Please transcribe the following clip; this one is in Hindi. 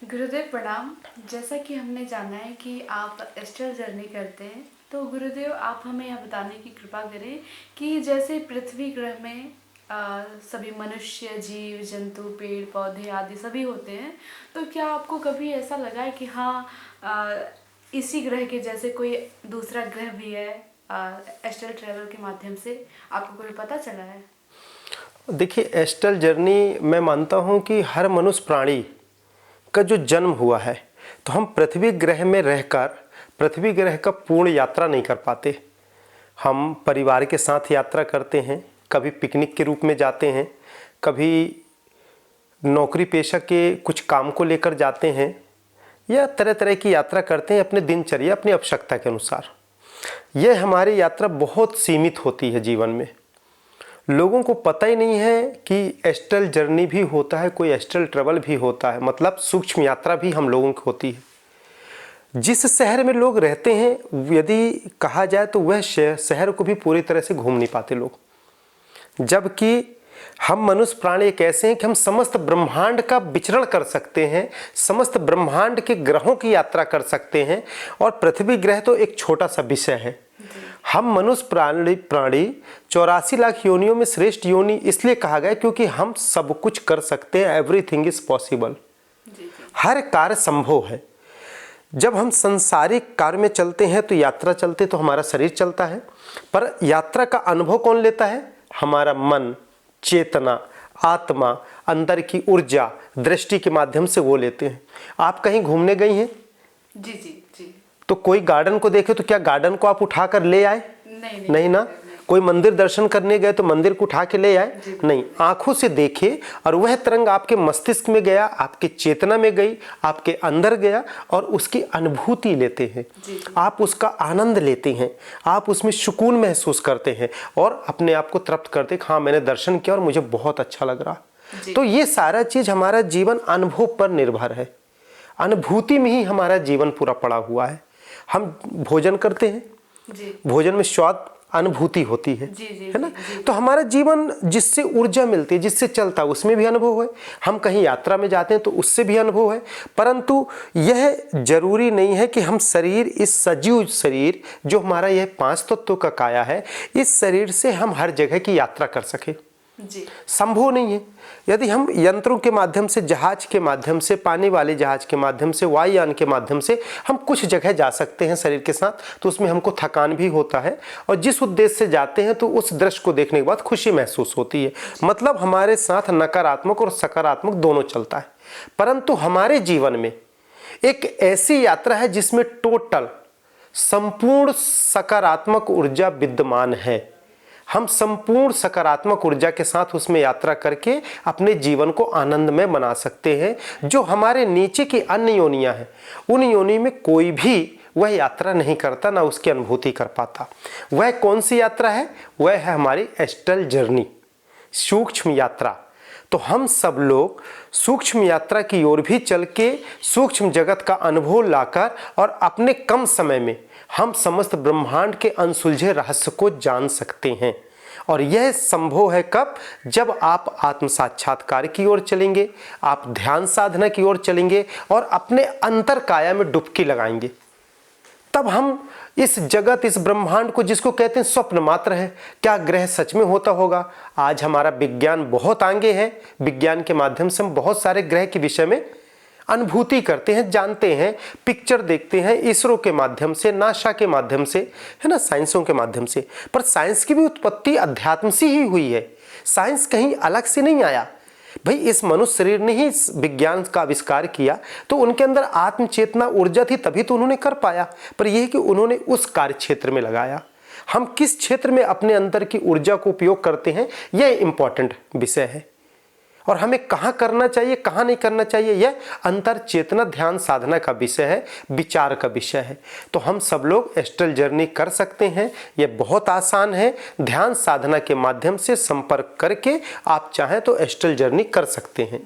गुरुदेव प्रणाम। जैसा कि हमने जाना है कि आप एस्ट्रल जर्नी करते हैं, तो गुरुदेव आप हमें यह बताने की कृपा करें कि जैसे पृथ्वी ग्रह में सभी मनुष्य, जीव जंतु, पेड़ पौधे आदि सभी होते हैं, तो क्या आपको कभी ऐसा लगा है कि हाँ, इसी ग्रह के जैसे कोई दूसरा ग्रह भी है? एस्ट्रल ट्रैवल के माध्यम से आपको कोई पता चला है? देखिए, एस्ट्रल जर्नी मैं मानता हूँ कि हर मनुष्य प्राणी का जो जन्म हुआ है, तो हम पृथ्वी ग्रह में रहकर पृथ्वी ग्रह का पूर्ण यात्रा नहीं कर पाते। हम परिवार के साथ यात्रा करते हैं, कभी पिकनिक के रूप में जाते हैं, कभी नौकरी पेशा के कुछ काम को लेकर जाते हैं, या तरह तरह की यात्रा करते हैं अपने दिनचर्या, अपनी आवश्यकता के अनुसार। यह हमारी यात्रा बहुत सीमित होती है जीवन में। लोगों को पता ही नहीं है कि एस्ट्रल जर्नी भी होता है, कोई एस्ट्रल ट्रैवल भी होता है, मतलब सूक्ष्म यात्रा भी हम लोगों की होती है। जिस शहर में लोग रहते हैं, यदि कहा जाए तो वह शहर को भी पूरी तरह से घूम नहीं पाते लोग, जबकि हम मनुष्य प्राणी एक ऐसे हैं कि हम समस्त ब्रह्मांड का विचरण कर सकते हैं, समस्त ब्रह्मांड के ग्रहों की यात्रा कर सकते हैं। और पृथ्वी ग्रह तो एक छोटा सा विषय है। हम मनुष्य प्राणी 84 लाख योनियों में श्रेष्ठ योनि इसलिए कहा गया क्योंकि हम सब कुछ कर सकते हैं। एवरीथिंग इज पॉसिबल, हर कार्य संभव है। जब हम संसारिक कार्य में चलते हैं तो यात्रा चलते तो हमारा शरीर चलता है, पर यात्रा का अनुभव कौन लेता है? हमारा मन, चेतना, आत्मा, अंदर की ऊर्जा, दृष्टि के माध्यम से वो लेते हैं। आप कहीं घूमने गई हैं? जी जी जी। तो कोई गार्डन को देखे तो क्या गार्डन को आप उठाकर ले आए? नहीं ना। कोई मंदिर दर्शन करने गए तो मंदिर को उठा के ले आए? नहीं। आंखों से देखे और वह तरंग आपके मस्तिष्क में गया, आपके चेतना में गई, आपके अंदर गया और उसकी अनुभूति लेते हैं। आप उसका आनंद लेते हैं, आप उसमें सुकून महसूस करते हैं और अपने आप को तृप्त करते हैं। हाँ, मैंने दर्शन किया और मुझे बहुत अच्छा लग रहा। तो ये सारा चीज हमारा जीवन अनुभव पर निर्भर है। अनुभूति में ही हमारा जीवन पूरा पड़ा हुआ है। हम भोजन करते हैं, भोजन में स्वाद अनुभूति होती है, है ना। तो हमारा जीवन जिससे ऊर्जा मिलती है, जिससे चलता है, उसमें भी अनुभव है। हम कहीं यात्रा में जाते हैं तो उससे भी अनुभव है। परंतु यह जरूरी नहीं है कि हम शरीर, इस सजीव शरीर जो हमारा यह 5 तत्वों का काया है, इस शरीर से हम हर जगह की यात्रा कर सके। संभव नहीं है। यदि हम यंत्रों के माध्यम से, जहाज के माध्यम से, पानी वाले जहाज के माध्यम से, वायुयान के माध्यम से हम कुछ जगह जा सकते हैं शरीर के साथ, तो उसमें हमको थकान भी होता है और जिस उद्देश्य से जाते हैं तो उस दृश्य को देखने के बाद खुशी महसूस होती है। मतलब हमारे साथ नकारात्मक और सकारात्मक दोनों चलता है। परंतु हमारे जीवन में एक ऐसी यात्रा है जिसमें टोटल संपूर्ण सकारात्मक ऊर्जा विद्यमान है। हम संपूर्ण सकारात्मक ऊर्जा के साथ उसमें यात्रा करके अपने जीवन को आनंदमय बना सकते हैं। जो हमारे नीचे की अन्य योनियां हैं, उन योनि में कोई भी वह यात्रा नहीं करता, ना उसकी अनुभूति कर पाता। वह कौन सी यात्रा है? वह है हमारी एस्ट्रल जर्नी, सूक्ष्म यात्रा। तो हम सब लोग सूक्ष्म यात्रा की ओर भी चल के सूक्ष्म जगत का अनुभव लाकर और अपने कम समय में हम समस्त ब्रह्मांड के अनसुलझे रहस्य को जान सकते हैं। और यह संभव है कब? जब आप आत्म साक्षात्कार की ओर चलेंगे, आप ध्यान साधना की ओर चलेंगे और अपने अंतर काया में डुबकी लगाएंगे। तब हम इस जगत, इस ब्रह्मांड को, जिसको कहते हैं स्वप्न मात्र है, क्या ग्रह सच में होता होगा? आज हमारा विज्ञान बहुत आगे है। विज्ञान के माध्यम से हम बहुत सारे ग्रह के विषय में अनुभूति करते हैं, जानते हैं, पिक्चर देखते हैं, इसरो के माध्यम से, नासा के माध्यम से, है ना, साइंसों के माध्यम से। पर साइंस की भी उत्पत्ति अध्यात्म से ही हुई है। साइंस कहीं अलग से नहीं आया। भाई, इस मनुष्य शरीर ने ही विज्ञान का आविष्कार किया, तो उनके अंदर आत्म चेतना, ऊर्जा थी, तभी तो उन्होंने कर पाया। पर यह कि उन्होंने उस कार्य क्षेत्र में लगाया। हम किस क्षेत्र में अपने अंदर की ऊर्जा को उपयोग करते हैं, यह इंपॉर्टेंट विषय है। और हमें कहाँ करना चाहिए, कहाँ नहीं करना चाहिए, यह अंतर चेतना ध्यान साधना का विषय है, विचार का विषय है। तो हम सब लोग एस्ट्रल जर्नी कर सकते हैं। यह बहुत आसान है। ध्यान साधना के माध्यम से संपर्क करके आप चाहें तो एस्ट्रल जर्नी कर सकते हैं।